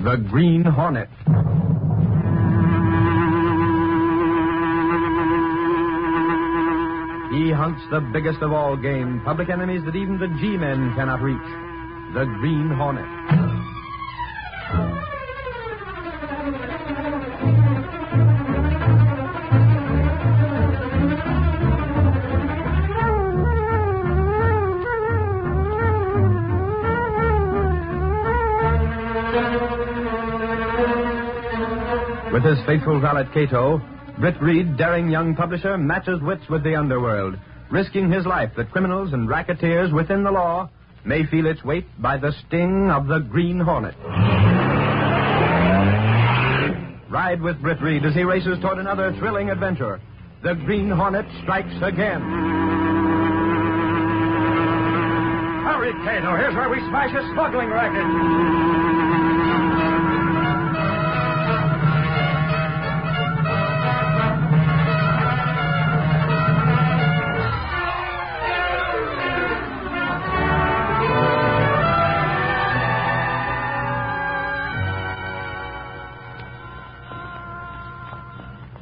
the Green Hornet. He hunts the biggest of all game, public enemies that even the G-men cannot reach. The Green Hornet. With his faithful valet Cato, Britt Reid, daring young publisher, matches wits with the underworld, risking his life that criminals and racketeers within the law may feel its weight by the sting of the Green Hornet. Ride with Britt Reid as he races toward another thrilling adventure. The Green Hornet strikes again. Hurry, Cato. Here's where we smash a smuggling racket.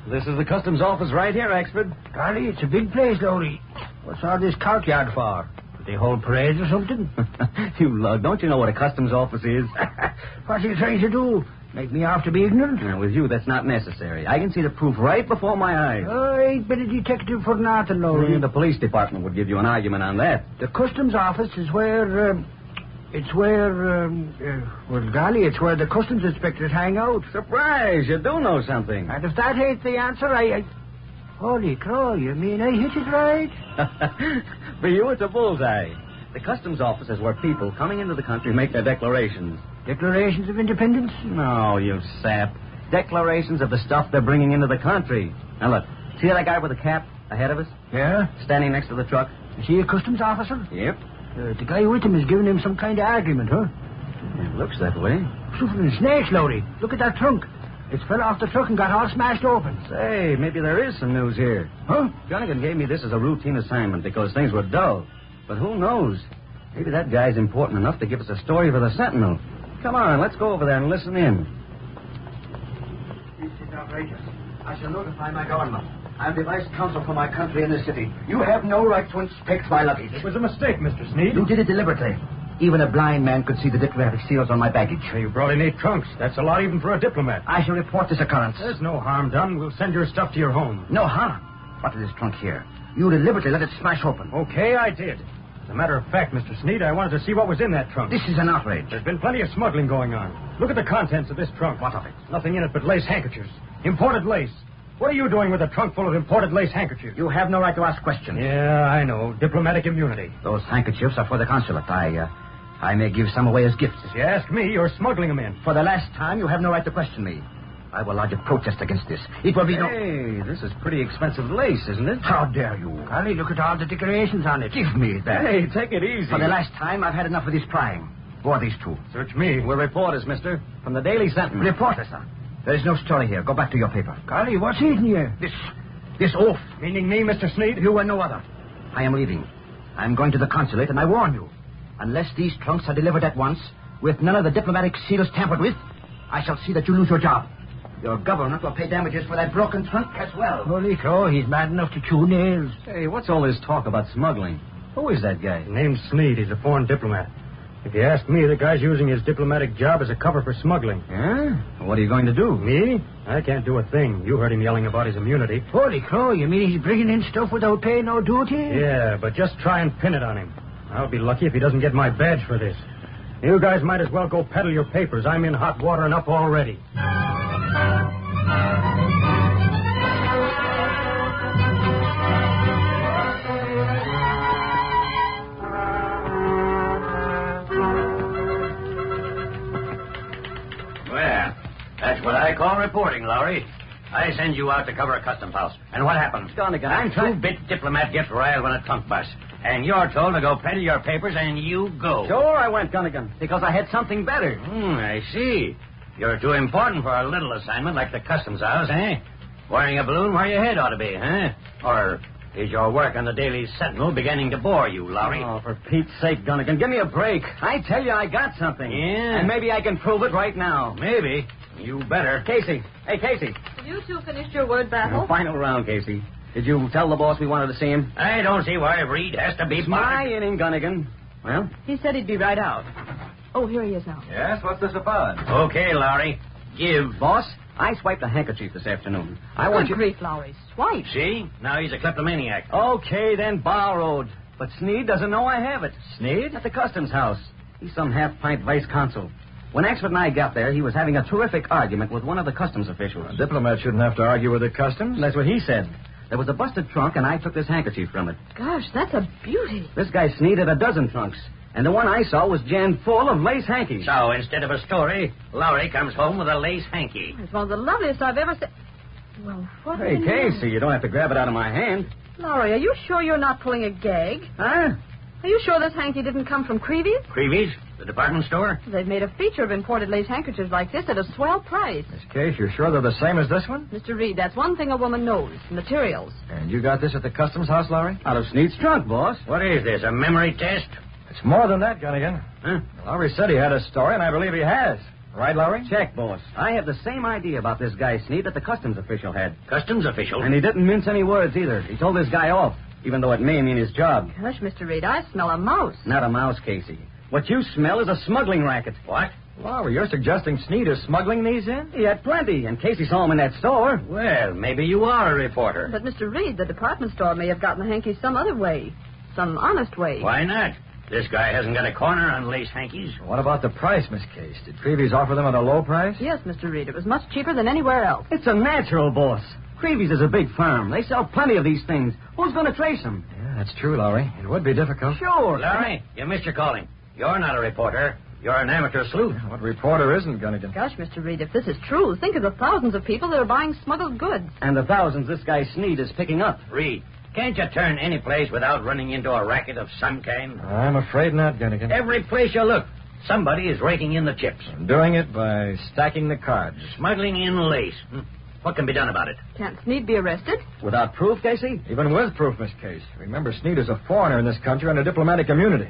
This is the customs office right here, Axford. Golly, it's a big place, Lowry. What's all this courtyard for? Do they hold parades or something? You lug, don't you know what a customs office is? What are you trying to do? Make me out to be ignorant? Now, with you, that's not necessary. I can see the proof right before my eyes. I ain't been a detective for nothing, Lowry. The police department would give you an argument on that. The customs office is where, well, golly, it's where the customs inspectors hang out. Surprise, you do know something. And if that ain't the answer, Holy crow, you mean I hit it right? For you, it's a bullseye. The customs office is where people coming into the country make their declarations. Declarations of independence? No, you sap. Declarations of the stuff they're bringing into the country. Now, look, see that guy with the cap ahead of us? Yeah? Standing next to the truck? Is he a customs officer? Yep. The guy with him is giving him some kind of argument, huh? It looks that way. Suffering snakes, Lowry. Look at that trunk. It's fell off the truck and got all smashed open. Say, maybe there is some news here. Huh? Jonathan gave me this as a routine assignment because things were dull. But who knows? Maybe that guy's important enough to give us a story for the Sentinel. Come on, let's go over there and listen in. This is outrageous. I shall notify my government. I'm the vice consul for my country in this city. You have no right to inspect my luggage. It was a mistake, Mr. Sneed. You did it deliberately. Even a blind man could see the diplomatic seals on my baggage. You brought in 8 trunks. That's a lot even for a diplomat. I shall report this occurrence. There's no harm done. We'll send your stuff to your home. No harm. What is this trunk here? You deliberately let it smash open. Okay, I did. As a matter of fact, Mr. Sneed, I wanted to see what was in that trunk. This is an outrage. There's been plenty of smuggling going on. Look at the contents of this trunk. What of it? Nothing in it but lace handkerchiefs. Imported lace. What are you doing with a trunk full of imported lace handkerchiefs? You have no right to ask questions. Yeah, I know. Diplomatic immunity. Those handkerchiefs are for the consulate. I may give some away as gifts. If you ask me, you're smuggling them in. For the last time, you have no right to question me. I will lodge a protest against this. It will be Hey, this is pretty expensive lace, isn't it? How dare you? Golly, look at all the decorations on it. Give me that. Hey, take it easy. For the last time, I've had enough of this prying. Who are these two? Search me. We're reporters, mister, from the Daily Sentinel. Reporters, sir. There is no story here. Go back to your paper. Golly, what's eating you? This oath. Meaning me, Mr. Sneed? You and no other. I am leaving. I'm going to the consulate, and I warn you. Unless these trunks are delivered at once, with none of the diplomatic seals tampered with, I shall see that you lose your job. Your government will pay damages for that broken trunk as well. Holy crow, he's mad enough to chew nails. Hey, what's all this talk about smuggling? Who is that guy? His name's Sneed. He's a foreign diplomat. If you ask me, the guy's using his diplomatic job as a cover for smuggling. Huh? What are you going to do? Me? I can't do a thing. You heard him yelling about his immunity. Holy crow, you mean he's bringing in stuff without paying no duty? Yeah, but just try and pin it on him. I'll be lucky if he doesn't get my badge for this. You guys might as well go peddle your papers. I'm in hot water enough already. Well, that's what I call reporting, Lowry. I send you out to cover a customs house. And what happens? Donegan, I'm two-bit diplomat gets riled when a trunk busts. And you're told to go peddle your papers, and you go. Sure, I went Gunnigan, because I had something better. I see. You're too important for a little assignment like the customs house, eh? Wearing a balloon where your head ought to be, huh? Or Is your work on the Daily Sentinel beginning to bore you, Lowry? Oh, for Pete's sake, Gunnigan, give me a break. I tell you, I got something. Yeah? And maybe I can prove it right now. Maybe. You better. Casey. Hey, Casey. Have you two finished your word battle? Final round, Casey. Did you tell the boss we wanted to see him? I don't see why Reid has to be It's my bothered. inning, Gunnigan. Well? He said he'd be right out. Oh, here he is now. Yes, what's this about? Okay, Lowry. Give. Boss, I swiped a handkerchief this afternoon. I want Good you... grief, Lowry. Swipe. See? Now he's a kleptomaniac. Okay, then borrowed. But Sneed doesn't know I have it. Sneed? At the customs house. He's some half-pint vice consul. When Axford and I got there, he was having a terrific argument with one of the customs officials. A diplomat shouldn't have to argue with the customs. That's what he said. There was a busted trunk, and I took this handkerchief from it. Gosh, that's a beauty. This guy Sneed had a dozen trunks, and the one I saw was jammed full of lace hankies. So instead of a story, Lowry comes home with a lace hanky. It's one of the loveliest I've ever seen. Well, what Hey, in the- Casey, you don't have to grab it out of my hand. Lowry, are you sure you're not pulling a gag? Huh? Are you sure this hanky didn't come from Creevy's? Creevy's? The department store? They've made a feature of imported lace handkerchiefs like this at a swell price. This case, you're sure they're the same as this one? Mr. Reid, that's one thing a woman knows. Materials. And you got this at the customs house, Lowry? Out of Sneed's trunk, boss. What is this, a memory test? It's more than that, Gunnigan. Huh? Lowry said he had a story, and I believe he has. Right, Lowry? Check, boss. I have the same idea about this guy Sneed that the customs official had. Customs official? And he didn't mince any words either. He told this guy off, even though it may mean his job. Gosh, Mr. Reid, I smell a mouse. Not a mouse, Casey. What you smell is a smuggling racket. What? Lowry, you're suggesting Sneed is smuggling these in? He had plenty, and Casey saw him in that store. Well, maybe you are a reporter. But, Mr. Reid, the department store may have gotten the hankies some other way. Some honest way. Why not? This guy hasn't got a corner on lace hankies. What about the price, Miss Case? Did Creevy's offer them at a low price? Yes, Mr. Reid. It was much cheaper than anywhere else. It's a natural, boss. Creevy's is a big firm. They sell plenty of these things. Who's going to trace them? Yeah, that's true, Lowry. It would be difficult. Sure. Larry, you missed your calling. You're not a reporter. You're an amateur sleuth. What reporter isn't, Gunnigan? Gosh, Mr. Reid, if this is true, think of the thousands of people that are buying smuggled goods. And the thousands this guy Sneed is picking up. Reed, can't you turn any place without running into a racket of some kind? I'm afraid not, Gunnigan. Every place you look, somebody is raking in the chips. Doing it by stacking the cards. Smuggling in lace. What can be done about it? Can't Sneed be arrested? Without proof, Casey? Even with proof, Miss Case. Remember, Sneed is a foreigner in this country under diplomatic immunity.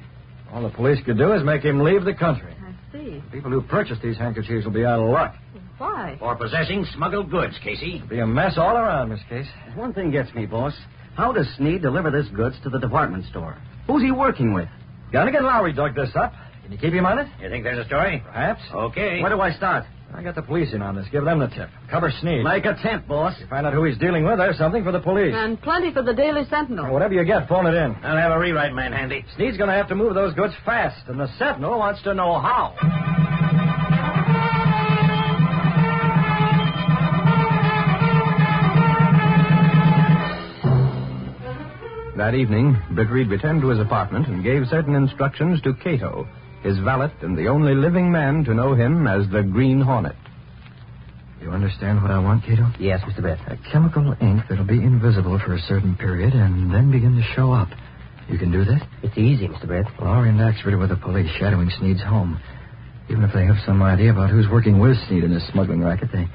All the police could do is make him leave the country. I see. People who purchase these handkerchiefs will be out of luck. Why? For possessing smuggled goods, Casey. It'll be a mess all around, Miss Case. One thing gets me, boss. How does Sneed deliver this goods to the department store? Who's he working with? Gunnigan Lowry dug this up. Can you keep him on it? You think there's a story? Perhaps. Okay. Where do I start? I got the police in on this. Give them the tip. Cover Sneed. Like a tent, boss. You find out who he's dealing with, there's something for the police. And plenty for the Daily Sentinel. Whatever you get, phone it in. I'll have a rewrite man handy. Sneed's going to have to move those goods fast, and the Sentinel wants to know how. That evening, Britt Reid returned to his apartment and gave certain instructions to Cato, his valet and the only living man to know him as the Green Hornet. You understand what I want, Cato? Yes, Mr. Britt. A chemical ink that'll be invisible for a certain period and then begin to show up. You can do that? It's easy, Mr. Britt. Lowry and Axford are with the police shadowing Sneed's home. Even if they have some idea about who's working with Sneed in this smuggling racket, they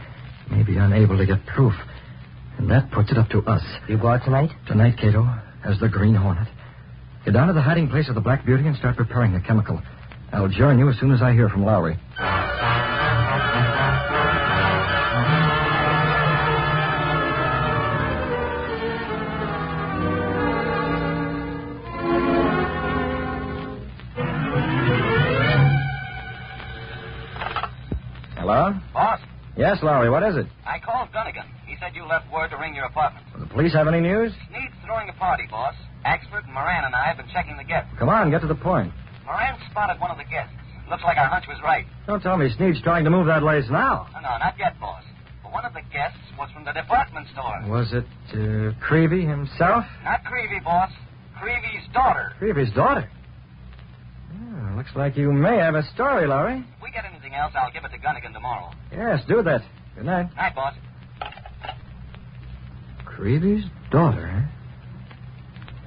may be unable to get proof. And that puts it up to us. You go out tonight? Tonight, Cato, as the Green Hornet. Get down to the hiding place of the Black Beauty and start preparing the chemical. I'll join you as soon as I hear from Lowry. Hello? Boss, Yes, Lowry, what is it? I called Gunnigan. He said you left word to ring your apartment. The police have any news? Sneed's throwing a party, boss. Axford and Moran and I have been checking the guests. Come on, get to the point. Moran spotted one of the guests. Looks like our hunch was right. Don't tell me Sneed's trying to move that lace now. No, not yet, boss. But one of the guests was from the department store. Was it Creevy himself? Not Creevy, boss. Creevy's daughter. Creevy's daughter? Oh, looks like you may have a story, Lowry. If we get anything else, I'll give it to Gunnigan tomorrow. Yes, do that. Good night. Night, boss. Creevy's daughter, huh?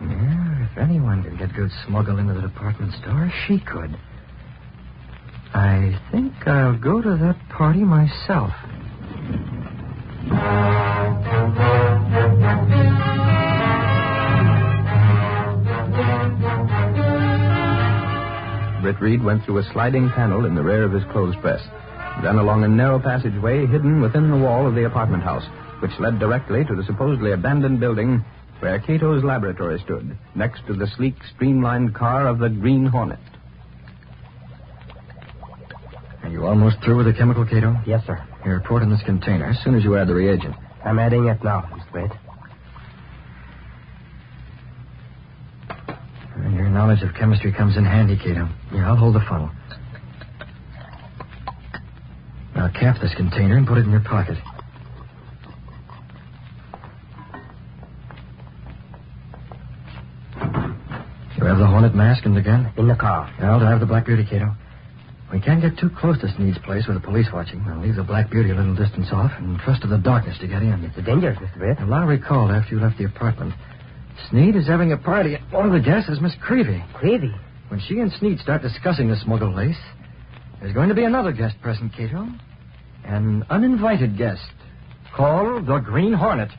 Yeah, if anyone could get goods smuggled into the department store, she could. I think I'll go to that party myself. Britt Reid went through a sliding panel in the rear of his clothes press, then along a narrow passageway hidden within the wall of the apartment house, which led directly to the supposedly abandoned building where Cato's laboratory stood, next to the sleek, streamlined car of the Green Hornet. Are you almost through with the chemical, Cato? Yes, sir. Here, pour it in this container as soon as you add the reagent. I'm adding it now, Mr. Reid. Your knowledge of chemistry comes in handy, Cato. Here, I'll hold the funnel. Now cap this container and put it in your pocket. You have the Hornet mask and the gun? In the car. I'll have the Black Beauty, Cato. We can't get too close to Sneed's place with the police watching. I'll leave the Black Beauty a little distance off and trust to the darkness to get in. It's dangerous, Mr. Reid. Now, Lowry called after you left the apartment. Sneed is having a party. One of the guests is Miss Creevy. Creevy? When she and Sneed start discussing the smuggled lace, there's going to be another guest present, Cato. An uninvited guest. Called the Green Hornet.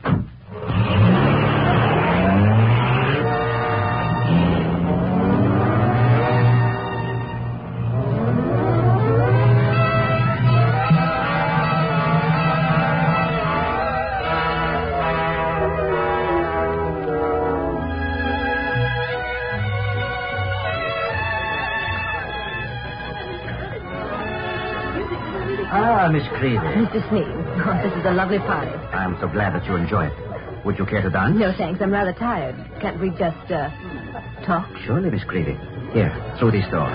Ah, Miss Creevy. Mr. Sneed. Oh, this is a lovely party. I'm so glad that you enjoy it. Would you care to dance? No, thanks. I'm rather tired. Can't we just, talk? Surely, Miss Creevy. Here, through these doors.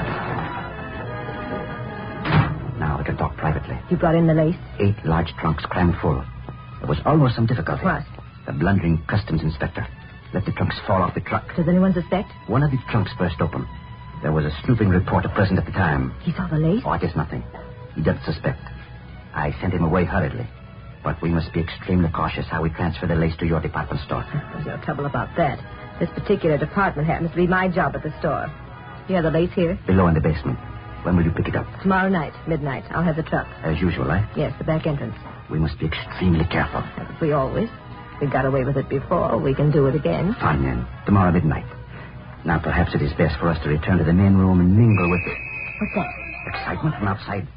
Now we can talk privately. You brought in the lace? 8 large trunks crammed full. There was almost some difficulty. What? The blundering customs inspector let the trunks fall off the truck. Does anyone suspect? One of the trunks burst open. There was a snooping reporter present at the time. He saw the lace? Oh, it is nothing. He doesn't suspect. I sent him away hurriedly. But we must be extremely cautious how we transfer the lace to your department store. There's no trouble about that. This particular department happens to be my job at the store. You have the lace here? Below in the basement. When will you pick it up? Tomorrow night, midnight. I'll have the truck. As usual, eh? Yes, the back entrance. We must be extremely careful. As we always. We got away with it before. We can do it again. Fine, then. Tomorrow midnight. Now, perhaps it is best for us to return to the main room and mingle with the... What's that? Excitement from outside.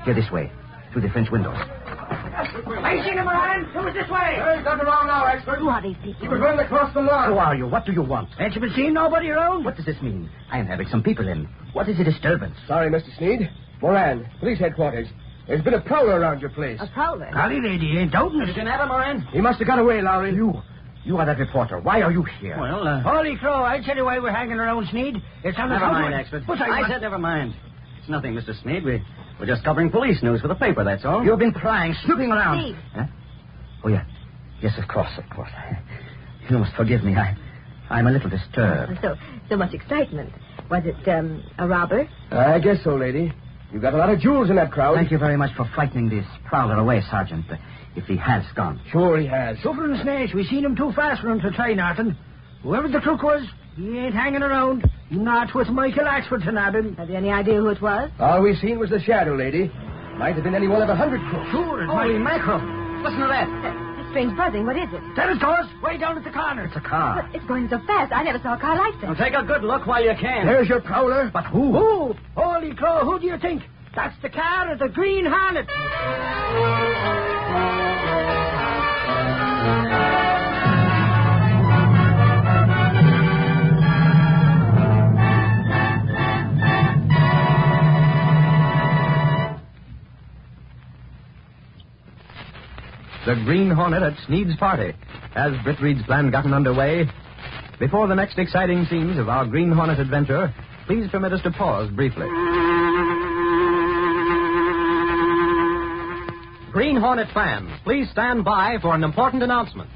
Here this way. Through the French windows. I seen him, man. It was this way. Hey, got around now, expert. Who are these people? He was running across the lawn. Who are you? What do you want? Ain't you been seeing nobody around? What does this mean? I am having some people in. What is the disturbance? Sorry, Mr. Sneed. Moran, police headquarters. There's been a prowler around your place. A prowler? Golly, lady, ain't doubting it. Did you have him, Moran? He must have got away, Lowry. You are that reporter. Why are you here? Well, Holy crow, I tell you why we're hanging around, Sneed. It's on the never mind, southward. expert. But I said never mind. It's nothing, Mr. Sneed. We're just covering police news for the paper, that's all. You've been prying, snooping around. Sneed. Huh? Oh, yeah. Yes, of course. You must forgive me. I'm a little disturbed. So much excitement. Was it, a robber? I guess so, lady. You've got a lot of jewels in that crowd. Thank you very much for frightening this prowler away, Sergeant. If he has gone. Sure he has. Suffering snakes, we seen him too fast for him to try nothing. Whoever the crook was, he ain't hanging around. Not with Michael Axford to nab him. Have you any idea who it was? All we seen was the shadow, lady. Might have been any one of 100 crooks. Sure, it's Holy Mike. mackerel. Listen to that. That strange buzzing. What is it? There it goes, way down at the corner. It's a car. But it's going so fast. I never saw a car like Well, that. take a good look while you can. There's your prowler. But who? Who? Holy crow, who do you think? That's the car of the Green Hornet. The Green Hornet at Sneed's party. Has Britt Reid's plan gotten underway? Before the next exciting scenes of our Green Hornet adventure, please permit us to pause briefly. Green Hornet fans, please stand by for an important announcement.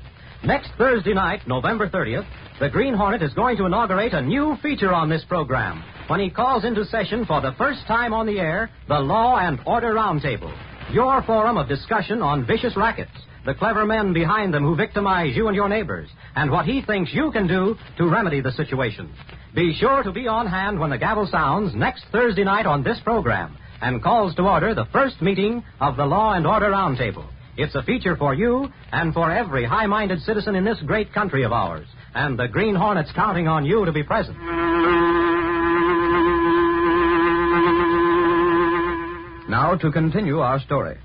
Next Thursday night, November 30th, the Green Hornet is going to inaugurate a new feature on this program when he calls into session for the first time on the air the Law and Order Roundtable, your forum of discussion on vicious rackets, the clever men behind them who victimize you and your neighbors, and what he thinks you can do to remedy the situation. Be sure to be on hand when the gavel sounds next Thursday night on this program and calls to order the first meeting of the Law and Order Roundtable. It's a feature for you and for every high-minded citizen in this great country of ours, and the Green Hornet's counting on you to be present. Now to continue our story.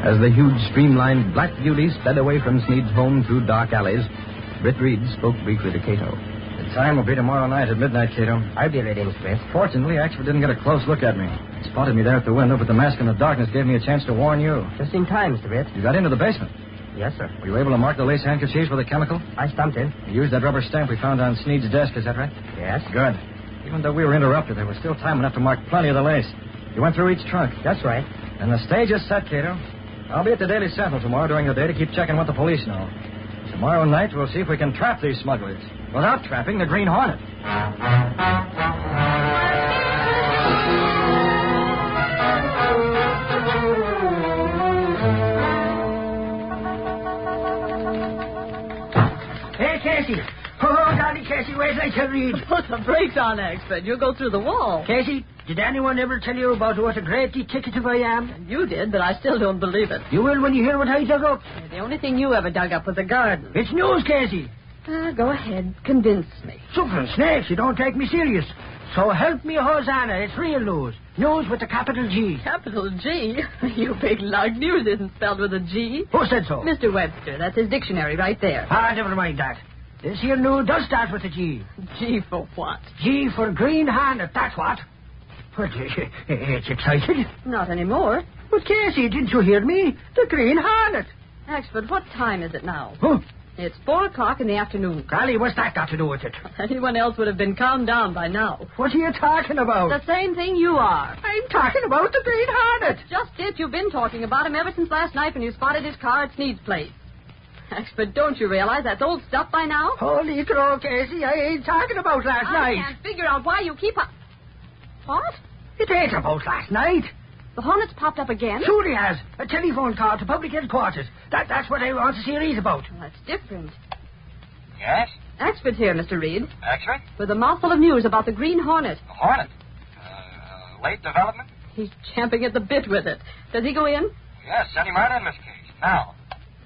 As the huge, streamlined Black Beauty sped away from Sneed's home through dark alleys, Britt Reid spoke briefly to Cato. The time will be tomorrow night at midnight, Cato. I'll be ready, Miss Britt. Fortunately, Axford didn't get a close look at me. He spotted me there at the window, but the mask in the darkness gave me a chance to warn you. Just in time, Mr. Britt. You got into the basement. Yes, sir. Were you able to mark the lace handkerchiefs with a chemical? I stumped in. You used that rubber stamp we found on Sneed's desk, is that right? Yes. Good. Even though we were interrupted, there was still time enough to mark plenty of the lace. You went through each trunk. That's right. And the stage is set, Cato. I'll be at the Daily Sentinel tomorrow during the day to keep checking what the police know. Tomorrow night, we'll see if we can trap these smugglers without trapping the Green Hornet. Hey, Casey. Oh, darling Casey, wait till I tell Reid. Put the brakes on, Axford. You'll go through the wall. Casey, did anyone ever tell you about what a great detective I am? You did, but I still don't believe it. You will when you hear what I dug up. The only thing you ever dug up was a garden. It's news, Casey. Go ahead. Convince me. Suffering snakes, you don't take me serious. So help me, Hosanna. It's real news. News with a capital G. Capital G? You big lug. News isn't spelled with a G. Who said so? Mr. Webster. That's his dictionary right there. Never mind that. This here news does start with a G. G for what? G for Green Hornet, that's what. But it's excited. Not anymore. But, Casey, didn't you hear me? The Green Hornet. Axford, what time is it now? Huh? It's 4:00 in the afternoon. Golly, what's that got to do with it? Anyone else would have been calmed down by now. What are you talking about? The same thing you are. I'm talking about the Green Hornet. Just it. You've been talking about him ever since last night when you spotted his car at Sneed's place. Axford, don't you realize that's old stuff by now? Holy crow, Casey, I ain't talking about last night. I can't figure out why you keep up. What? It ain't about last night. The Hornet's popped up again? Sure he has. A telephone call to public headquarters. That's what I want to see Reid about. Well, that's different. Yes? Axford's here, Mr. Reid. Axford? With a mouthful of news about the Green Hornet. The Hornet? Late development? He's champing at the bit with it. Does he go in? Yes, send him right in, Miss Case. Now.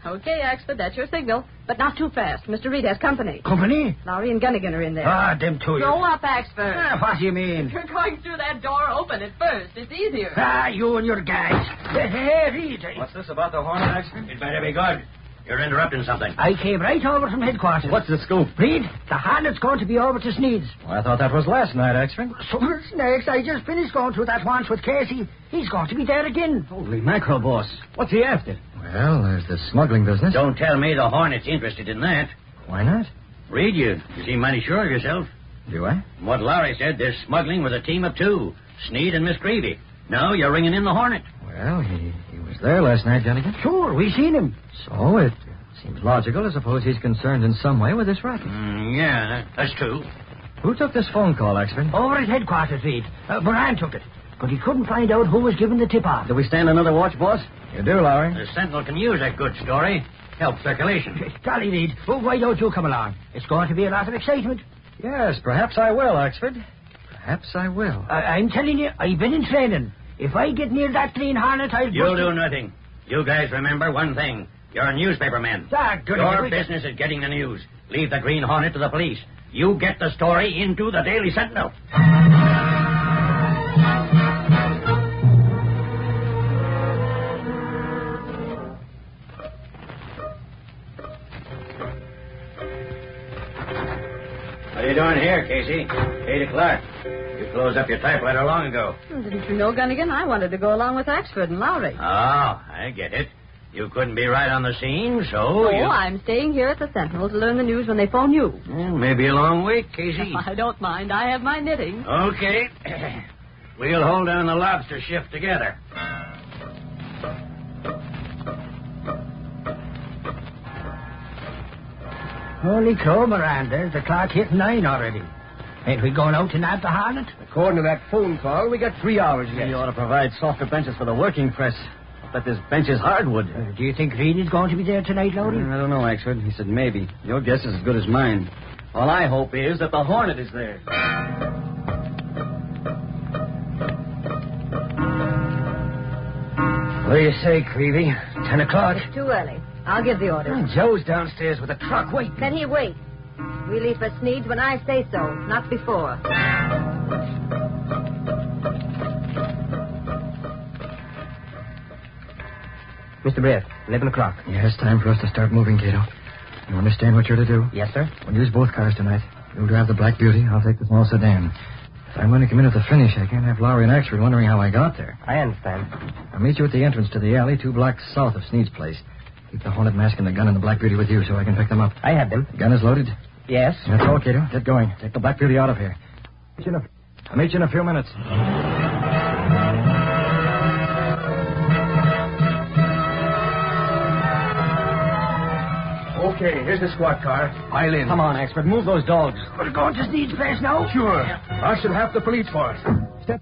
Okay, Axford, that's your signal. But not too fast. Mr. Reid has company. Company? Lowry and Gunnigan are in there. Them two. Go up, Axford. What do you mean? You're going through that door. Open it first. It's easier. You and your guys. Hey, Reid. What's this about the Hornet, Axford? It better be good. You're interrupting something. I came right over from headquarters. What's the scoop? Reid, the Hornet's going to be over to Sneed's. Well, I thought that was last night, Axford. Super snakes, I just finished going through that once with Casey. He's going to be there again. Holy mackerel, boss. What's he after? Well, there's the smuggling business. Don't tell me the Hornet's interested in that. Why not? Reid, you seem mighty sure of yourself. Do I? From what Lowry said, there's smuggling with a team of two, Sneed and Miss Greavy. Now you're ringing in the Hornet. Well, he was there last night, Gunnigan. Sure, we seen him. So it seems logical to suppose he's concerned in some way with this racket. Yeah, that's true. Who took this phone call, Axford? Over at headquarters, Reid. Moran took it. But he couldn't find out who was giving the tip-off. Do we stand another watch, boss? You do, Lowry. The Sentinel can use a good story. Help circulation. Golly, Reid, why don't you come along? It's going to be a lot of excitement. Yes, perhaps I will, Axford. Perhaps I will. I'm telling you, I've been in training. If I get near that Green Hornet, I'll... You'll do nothing. You guys remember one thing. You're newspaper men. Your business is getting the news. Leave the Green Hornet to the police. You get the story into the Daily Sentinel. What are you doing here, Casey? 8 o'clock. You closed up your typewriter long ago. Didn't you know, Gunnigan? I wanted to go along with Axford and Lowry. Oh, I get it. You couldn't be right on the scene, so I'm staying here at the Sentinel to learn the news when they phone you. Well, maybe a long wait, Casey. I don't mind. I have my knitting. Okay. We'll hold down the lobster shift together. Holy crow, Miranda. The clock hit 9 already. Ain't we going out to nab the Hornet? According to that phone call, we got 3 hours yet. You ought to provide softer benches for the working press. But this bench is hardwood. Do you think Reid is going to be there tonight, Lowry? I don't know, Axford. He said maybe. Your guess is as good as mine. All I hope is that the Hornet is there. What do you say, Creevy? 10 o'clock? It's too early. I'll give the orders. Joe's downstairs with a truck. Wait. Then he wait. We leave for Sneed's when I say so, not before. Mr. Britt, 11 o'clock. Yes, time for us to start moving, Cato. You understand what you're to do? Yes, sir. We'll use both cars tonight. You'll drive the Black Beauty. I'll take the small sedan. If I'm going to come in at the finish, I can't have Lowry and Axford wondering how I got there. I understand. I'll meet you at the entrance to the alley 2 blocks south of Sneed's place. Keep the Hornet mask and the gun and the Black Beauty with you so I can pick them up. I have them. The gun is loaded? Yes. That's all, Cato. Get going. Take the Black Beauty out of here. I'll meet you in a few minutes. Okay, here's the squad car. Pile in. Come on, Axford. Move those dogs. We're going to Sneed's place now? Sure. I should have the police force. Step.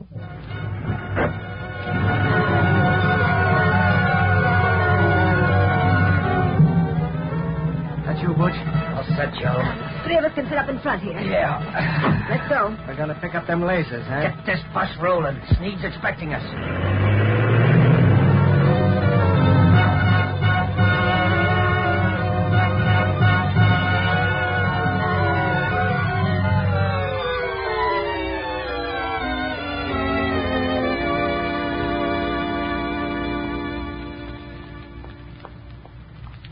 That's you, Butch. I'll set Joe. 3 of us can sit up in front here. Yeah. Let's go. We're going to pick up them laces, huh? Get this bus rolling. Sneed's expecting us.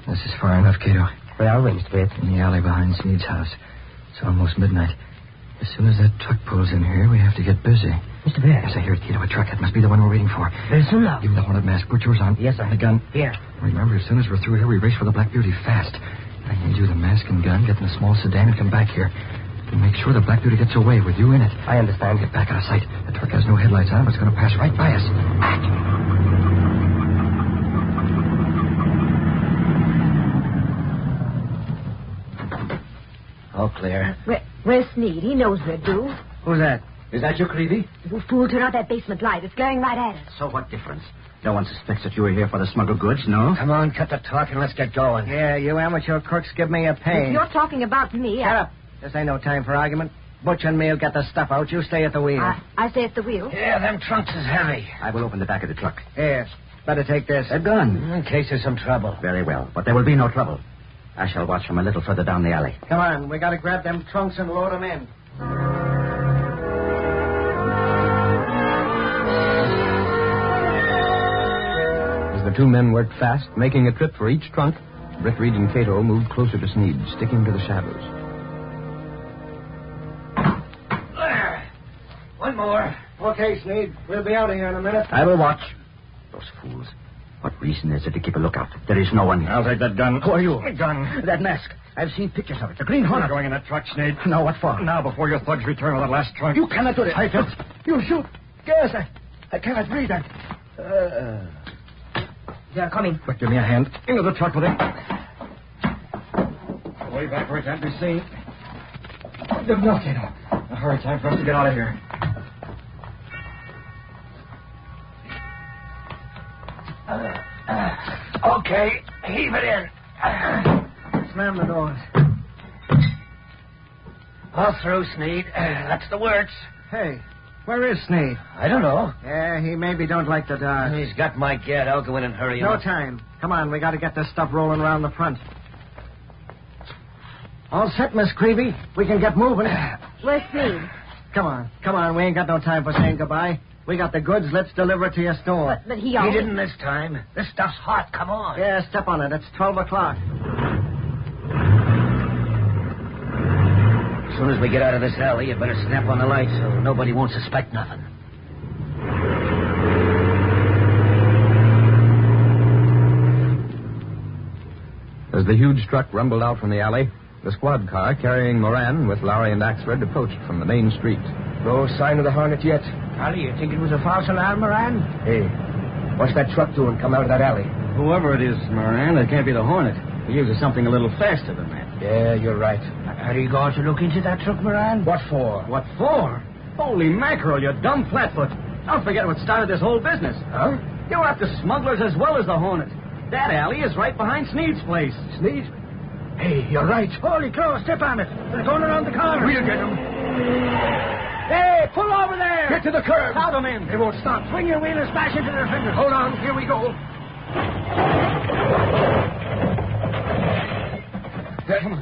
This is far enough, Cato. Where are we, Mr. Britt? In the alley behind Sneed's house. It's almost midnight. As soon as that truck pulls in here, we have to get busy. Mr. Britt. Yes, I hear it, Cato. A truck. That must be the one we're waiting for. Very soon now. Give me the Hornet mask. Put yours on. Yes, sir. And the gun. Here. Remember, as soon as we're through here, we race for the Black Beauty fast. I need you the mask and gun, get in the small sedan, and come back here. And make sure the Black Beauty gets away with you in it. I understand. Get back out of sight. The truck has no headlights on, but it's going to pass right by us. Act! All clear. Where's Sneed? He knows we're due. Who's that? Is that you, Creevy? You fool, turn out that basement light. It's glaring right at us. So what difference? No one suspects that you were here for the smuggled goods, no? Come on, cut the talk and let's get going. Yeah, you amateur crooks give me a pain. If you're talking about me, Shut up. This ain't no time for argument. Butch and me'll get the stuff out. You stay at the wheel. I stay at the wheel. Yeah, them trunks is heavy. I will open the back of the truck. Yes. Better take this. A gun. In case there's some trouble. Very well. But there will be no trouble. I shall watch from a little further down the alley. Come on. We got to grab them trunks and load them in. As the 2 men worked fast, making a trip for each trunk, Britt Reid and Cato moved closer to Sneed, sticking to the shadows. There. One more. Okay, Sneed. We'll be out of here in a minute. I will watch. Those fools. What reason is there to keep a lookout? There is no one here. I'll take that gun. Who are you? A gun. That mask. I've seen pictures of it. The Green Hornet. We're going in that truck, Sneed. No, what for? Now, before your thugs return with that last trunk. You cannot do this. I felt... You shoot. Gas. I cannot breathe. They're coming. Quick, give me a hand. Into the truck with him. Way back where it can't be seen. No, Cato. Now, hurry, time for us to get out of here. Okay, heave it in. Slam the doors. All through, Sneed. That's the works. Hey, where is Sneed? I don't know. Yeah, he maybe don't like the dark. He's got my get. I'll go in and hurry him No up. time. Come on, we got to get this stuff rolling around the front. All set, Miss Creevy. We can get moving. Where's Sneed? Come on. We ain't got no time for saying goodbye. We got the goods. Let's deliver it to your store. But he He always... didn't this time. This stuff's hot. Come on. Yeah, step on it. It's 12 o'clock. As soon as we get out of this alley, you better snap on the light so nobody won't suspect nothing. As the huge truck rumbled out from the alley, the squad car carrying Moran with Lowry and Axford approached from the main street. No sign of the Hornet yet. Charlie, you think it was a false alarm, Moran? Hey, what's that truck doing come out of that alley? Whoever it is, Moran, it can't be the Hornet. He uses something a little faster than that. Yeah, you're right. Are you going to look into that truck, Moran? What for? What for? Holy mackerel, you dumb flatfoot. Don't forget what started this whole business. Huh? You're after smugglers as well as the Hornet. That alley is right behind Sneed's place. Sneed? Hey, you're right. Holy crow, step on it. They're going around the corner. We'll get them. Hey, pull over there. Get to the curb. Crowd them in. They won't stop. Swing your wheel and smash into their fingers. Hold on. Here we go. Come on.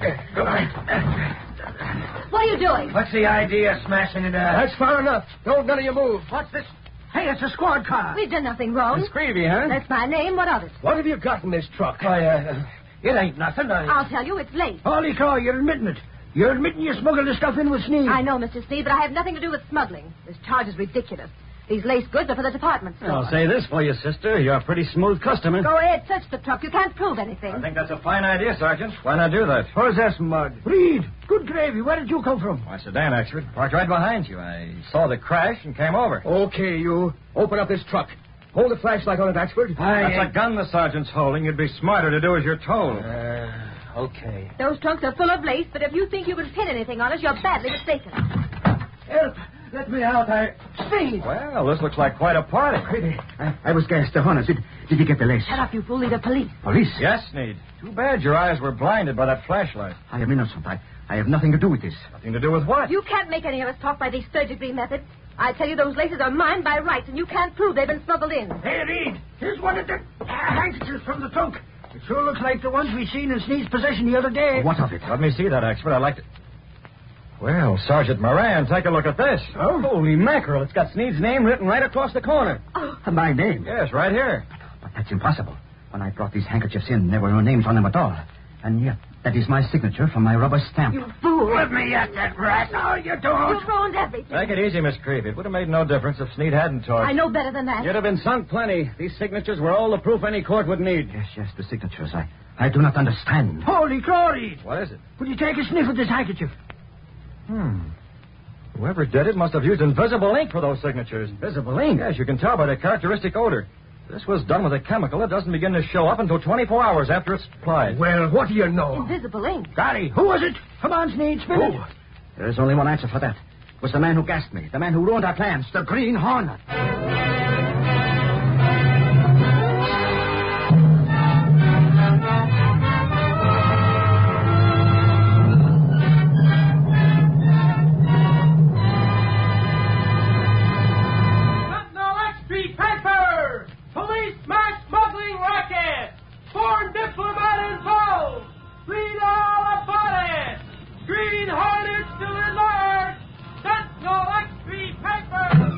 What are you doing? What's the idea of smashing it up? That's far enough. Don't none of you move. What's this? Hey, it's a squad car. We've done nothing wrong. It's Creevy, huh? That's my name. What of it? What have you got in this truck? It ain't nothing. I'll tell you, it's late. Holy cow, you're admitting it. You're admitting you smuggled the stuff in with Sneed. I know, Mr. Sneed, but I have nothing to do with smuggling. This charge is ridiculous. These lace goods are for the department store. I'll say this for you, sister. You're a pretty smooth customer. Go ahead, search the truck. You can't prove anything. I think that's a fine idea, Sergeant. Why not do that? Who's this mud? Reid, good gravy. Where did you come from? Why, sedan, Axford. Parked right behind you. I saw the crash and came over. Okay, you. Open up this truck. Hold the flashlight on it, Axford. That's a gun the sergeant's holding. You'd be smarter to do as you're told. Okay. Those trunks are full of lace, but if you think you can pin anything on us, you're badly mistaken. Help! Let me out. Sneed! Well, this looks like quite a party. I was gassed. The Hornets. Did you get the lace? Shut up, you fool. Leave the police. Police? Yes, Sneed. Too bad your eyes were blinded by that flashlight. I am innocent. I have nothing to do with this. Nothing to do with what? You can't make any of us talk by these third-degree methods. I tell you, those laces are mine by rights, and you can't prove they've been smuggled in. Hey, Reid, here's one of the handkerchiefs from the trunk. It sure looks like the ones we seen in Sneed's possession the other day. What of it? Let me see that, Axford. I'd like to... Well, Sergeant Moran, take a look at this. Oh, holy mackerel. It's got Sneed's name written right across the corner. My name? Yes, right here. But that's impossible. When I brought these handkerchiefs in, there were no names on them at all. And yet, that is my signature from my rubber stamp. You fool. Let me at that rat. No, you don't. You've ruined everything. Take it easy, Miss Creevy. It would have made no difference if Sneed hadn't talked. I know better than that. You'd have been sunk plenty. These signatures were all the proof any court would need. Yes, the signatures. I do not understand. Holy cow, Reid. What is it? Would you take a sniff at this handkerchief? Whoever did it must have used invisible ink for those signatures. Invisible ink? Yes, you can tell by the characteristic odor. This was done with a chemical that doesn't begin to show up until 24 hours after it's applied. Well, what do you know? Invisible ink. Golly, who was it? Come on, Sneed, spin it. There is only one answer for that. It was the man who gassed me, the man who ruined our plans, the Green Hornet. Police mass smuggling racket! Foreign diplomat involved! Read all about it! Green Hornet still in large! Sentinel XP paper!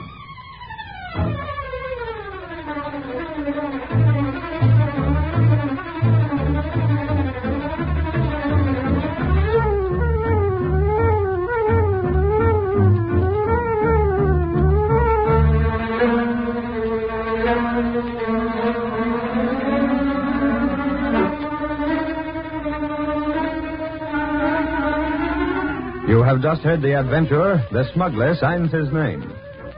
You have just heard the adventurer, the smuggler, signs his name.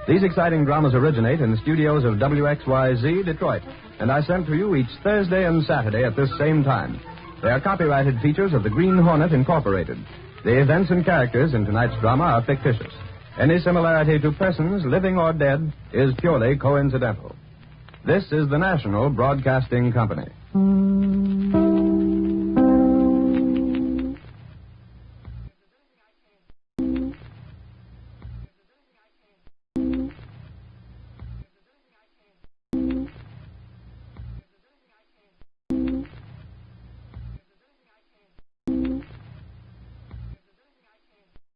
These exciting dramas originate in the studios of WXYZ, Detroit, and are sent to you each Thursday and Saturday at this same time. They are copyrighted features of the Green Hornet, Incorporated. The events and characters in tonight's drama are fictitious. Any similarity to persons, living or dead, is purely coincidental. This is the National Broadcasting Company.